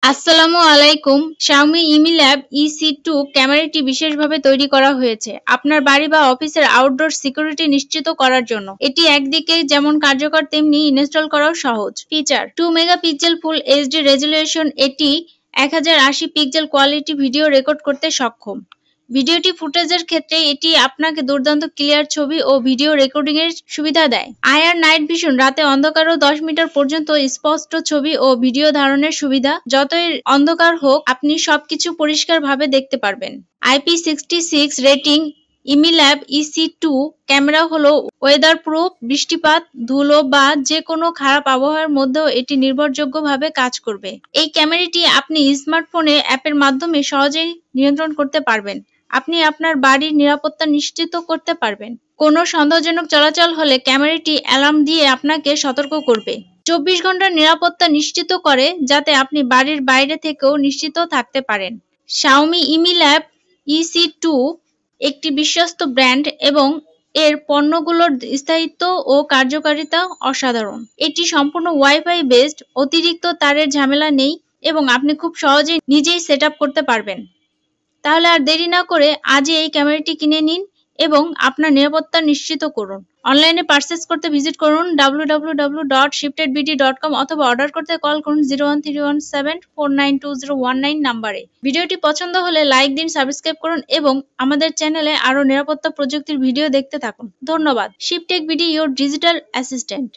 আসসালামু আলাইকুম। Xiaomi Mi Lab EC2 ক্যামেরাটি বিশেষভাবে তৈরি করা হয়েছে আপনার বাড়ি বা অফিসের আউটডোর সিকিউরিটি নিশ্চিত করার জন্য। এটি একদিকে যেমন কার্যকর তেমনি ইনস্টল করাও সহজ। Feature: 2 megapixel full HD resolution. এটি 1080 পিক্সেল কোয়ালিটি ভিডিও রেকর্ড করতে সক্ষম। ভিডিওটি ফুটেজের ক্ষেত্রে এটি আপনাকে দুর্দান্ত ক্লিয়ার ছবি ও ভিডিও রেকর্ডিং এর সুবিধা দেয়। আইআর নাইট ভিশন: রাতে অন্ধকারেও 10 মিটার পর্যন্ত স্পষ্ট ছবি ও ভিডিও ধারণের সুবিধা। যতই অন্ধকার হোক আপনি সবকিছু পরিষ্কারভাবে দেখতে পারবেন। IP66 rating. Mi Lab EC2 camera হলো ওয়েদার প্রুফ। বৃষ্টিপাত, ধুলো বা যে কোনো খারাপ আবহাওয়ার মধ্যেও এটি নির্ভরযোগ্যভাবে কাজ করবে। এই ক্যামেরাটি আপনি স্মার্টফোনে অ্যাপের মাধ্যমে সহজেই নিয়ন্ত্রণ করতে পারবেন। আপনি আপনার বাড়ির নিরাপত্তা নিশ্চিত করতে পারবেন। কোনো সন্দেহজনক চলাচল হলে ক্যামেরাটি অ্যালার্ম দিয়ে আপনাকে সতর্ক করবে। 24 ঘন্টার নিরাপত্তা নিশ্চিত করে যাতে আপনি বাড়ির বাইরে থেকেও নিশ্চিত থাকতে পারেন। Xiaomi Mi Lab EC2 একটি বিশ্বস্ত ব্র্যান্ড এবং এর পণ্যগুলোর স্থায়িত্ব ও কার্যকারিতা অসাধারণ। এটি সম্পূর্ণ ওয়াইফাই বেসড, অতিরিক্ত তারের ঝামেলা নেই এবং আপনি খুব সহজেই নিজেই সেটআপ করতে পারবেন। তাহলে আর দেরি না করে আজই এই ক্যামেরাটি কিনে নিন এবং আপনার নিরাপত্তা নিশ্চিত করুন। অনলাইনে পারচেজ করতে ভিজিট করুন www.shiftedbd.com অথবা অর্ডার করতে কল করুন 01317492019 নম্বরে। ভিডিওটি পছন্দ হলে লাইক দিন, সাবস্ক্রাইব করুন এবং আমাদের চ্যানেলে আরও নিরাপত্তা প্রযুক্তির ভিডিও দেখতে থাকুন। ধন্যবাদ। শিফটেক বিডি, ইওর ডিজিটাল অ্যাসিস্ট্যান্ট।